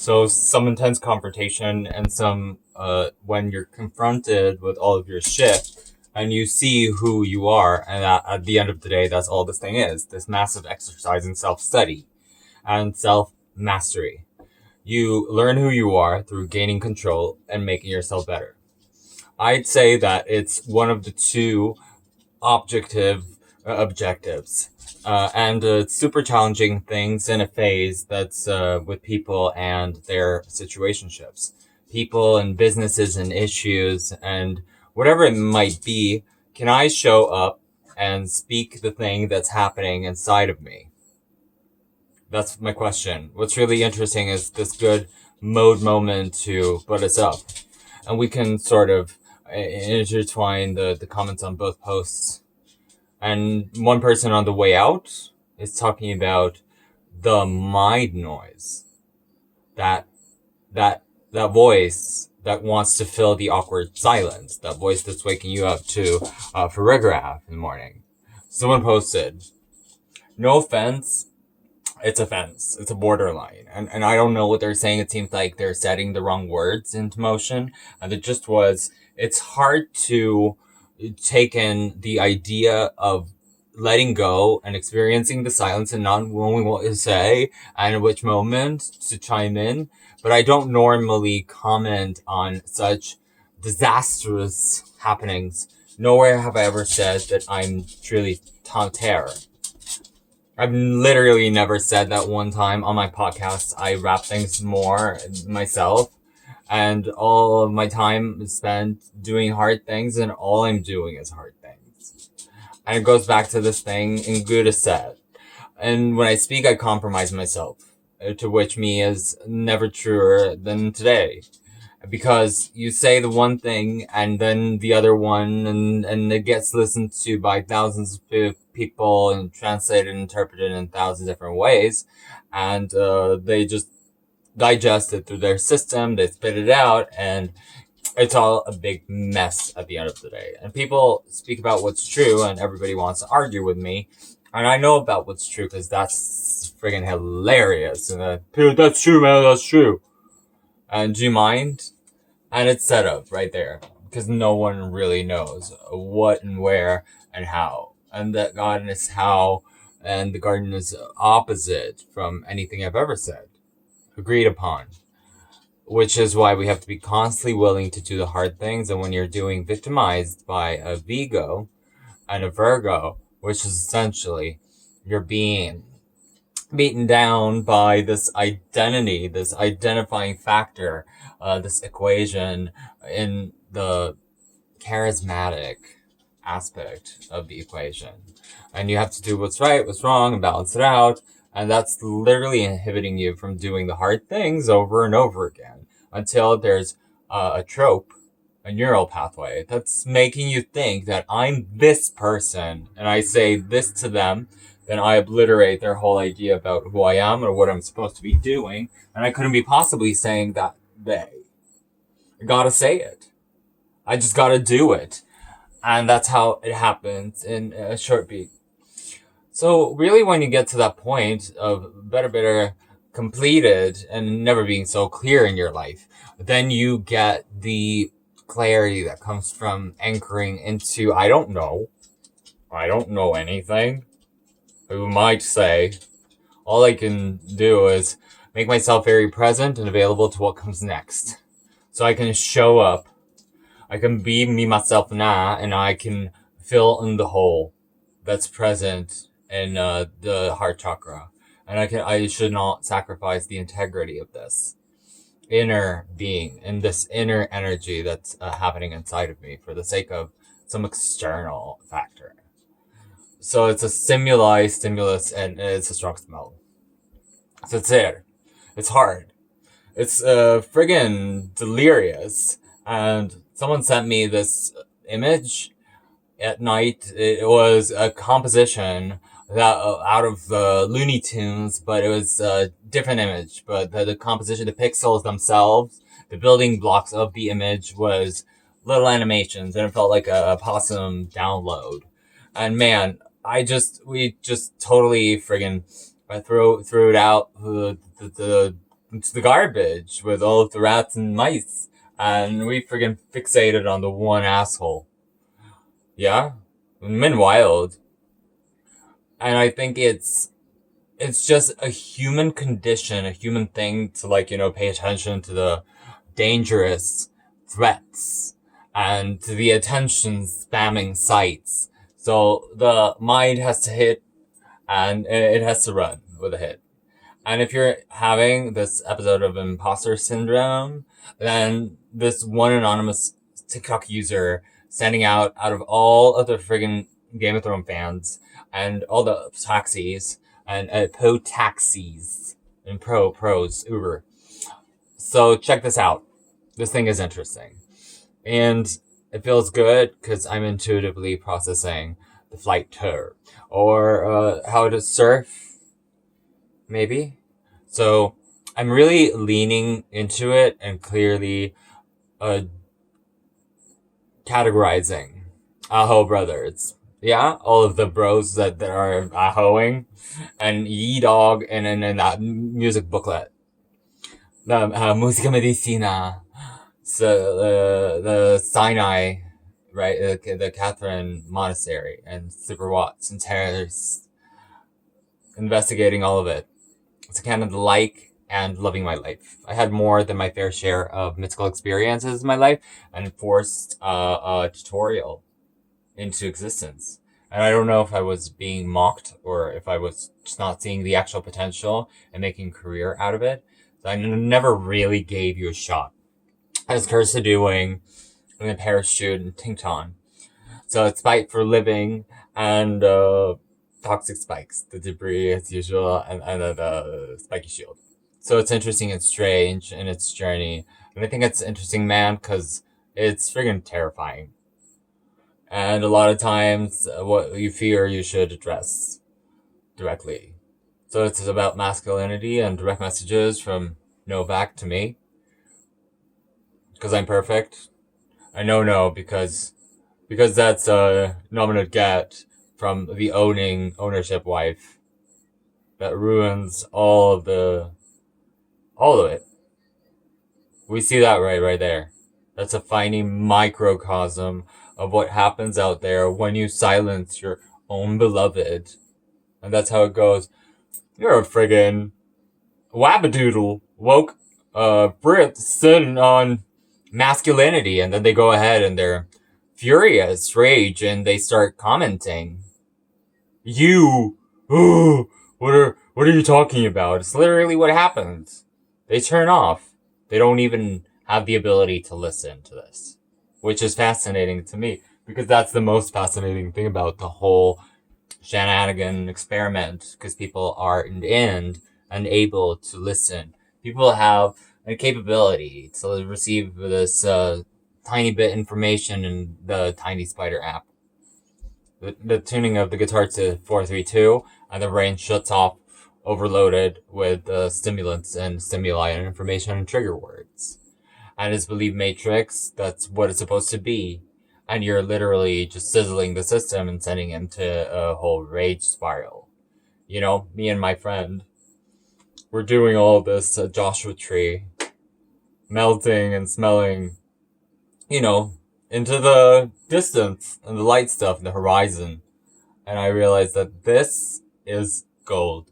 So some intense confrontation and some when you're confronted with all of your shit and you see who you are, and at the end of the day, that's all this thing is, this massive exercise in self-study and self-mastery. You learn who you are through gaining control and making yourself better. I'd say that it's one of the two objective objectives. And it's super challenging things in a phase that's with people and their situationships, people and businesses and issues and whatever it might be. Can I show up and speak the thing that's happening inside of me? That's my question. What's really interesting is this good mode moment to put us up, and we can sort of intertwine the comments on both posts. And one person on the way out is talking about the mind noise. That that that voice that wants to fill the awkward silence. That voice that's waking you up to for Rigraph in the morning. Someone posted, no offense, it's a fence. It's a borderline. And I don't know what they're saying. It seems like they're setting the wrong words into motion. And it just was, it's hard to take in the idea of letting go and experiencing the silence and not knowing what to say and at which moment to chime in. But I don't normally comment on such disastrous happenings. Nowhere have I ever said that I'm truly terror. I've literally never said that one time on my podcast. I rap things more myself, and all of my time is spent doing hard things, and all I'm doing is hard things. And it goes back to this thing in Buddha said. And when I speak, I compromise myself, to which me is never truer than today. Because you say the one thing and then the other one, and it gets listened to by thousands of people and translated and interpreted in thousands of different ways. And they just digest it through their system, they spit it out, and it's all a big mess at the end of the day. And people speak about what's true, and everybody wants to argue with me. And I know about what's true because that's friggin' hilarious. And that's true, man, that's true. And do you mind? And it's set up right there because no one really knows what and where and how. And that garden is how, and the garden is opposite from anything I've ever said. Agreed upon. Which is why we have to be constantly willing to do the hard things. And when you're doing victimized by a Vigo and a Virgo, which is essentially you're being beaten down by this identity, this identifying factor, this equation in the charismatic aspect of the equation. And you have to do what's right, what's wrong, and balance it out. And that's literally inhibiting you from doing the hard things over and over again until there's a trope, a neural pathway that's making you think that I'm this person and I say this to them, then I obliterate their whole idea about who I am or what I'm supposed to be doing. And I couldn't be possibly saying that they. I gotta say it. I just gotta do it. And that's how it happens in a short beat. So really when you get to that point of better completed and never being so clear in your life, then you get the clarity that comes from anchoring into I don't know anything. Who might say all I can do is make myself very present and available to what comes next. So I can show up, I can be me, myself, now, and I can fill in the hole that's present in the heart chakra. And I should not sacrifice the integrity of this inner being and this inner energy that's happening inside of me for the sake of some external factor. So it's a stimulus, and it's a strong smell. So it's there. It's hard. It's friggin' delirious. And someone sent me this image at night. It was a composition that out of the Looney Tunes, but it was a different image. But the composition, the pixels themselves, the building blocks of the image was little animations, and it felt like a possum download. And man, we just totally friggin' threw it out the into the garbage with all of the rats and mice, and we friggin' fixated on the one asshole. Yeah? Men wild. And I think it's just a human condition, a human thing to pay attention to the dangerous threats and to the attention spamming sites. So the mind has to hit and it has to run with a hit. And if you're having this episode of imposter syndrome, then this one anonymous TikTok user standing out of all of the friggin' Game of Thrones fans and all the taxis and pro taxis and pros Uber. So check this out. This thing is interesting. And it feels good because I'm intuitively processing the flight tour or how to surf, maybe. So I'm really leaning into it and clearly categorizing Aho brothers. Yeah, all of the bros that are Ahoing and Yi Dog and that music booklet. The Musica Medicina. So the Sinai, right? The Catherine Monastery and Super Watts and Terrace. Investigating all of it. It's kind of like and loving my life. I had more than my fair share of mystical experiences in my life and forced a tutorial into existence. And I don't know if I was being mocked or if I was just not seeing the actual potential and making a career out of it. So I never really gave you a shot. I was cursed to doing in a parachute and Tinkton. So it's fight for living and toxic spikes, the debris as usual, and the spiky shield. So it's interesting and strange in its journey. And I think it's interesting, man, because it's friggin' terrifying. And a lot of times, what you fear, you should address directly. So it's about masculinity and direct messages from Novak to me. Because I'm perfect. I know no, because that's a nominate get from the ownership wife that ruins all of it. We see that right there. That's a tiny microcosm of what happens out there when you silence your own beloved. And that's how it goes. You're a friggin' wabadoodle woke Brit sitting on masculinity, and then they go ahead and they're furious, rage, and they start commenting. You, oh, what are you talking about? It's literally what happens. They turn off. They don't even have the ability to listen to this, which is fascinating to me because that's the most fascinating thing about the whole shenanigan experiment, because people are in the end unable to listen. People have a capability to receive this tiny bit information in the Tiny Spider app. The tuning of the guitar to 432, and the brain shuts off, overloaded with stimulants and stimuli and information and trigger words. And it's belief matrix, that's what it's supposed to be. And you're literally just sizzling the system and sending him to a whole rage spiral. You know, me and my friend, we're doing all this Joshua Tree, melting and smelling, into the distance and the light stuff and the horizon. And I realized that this is gold.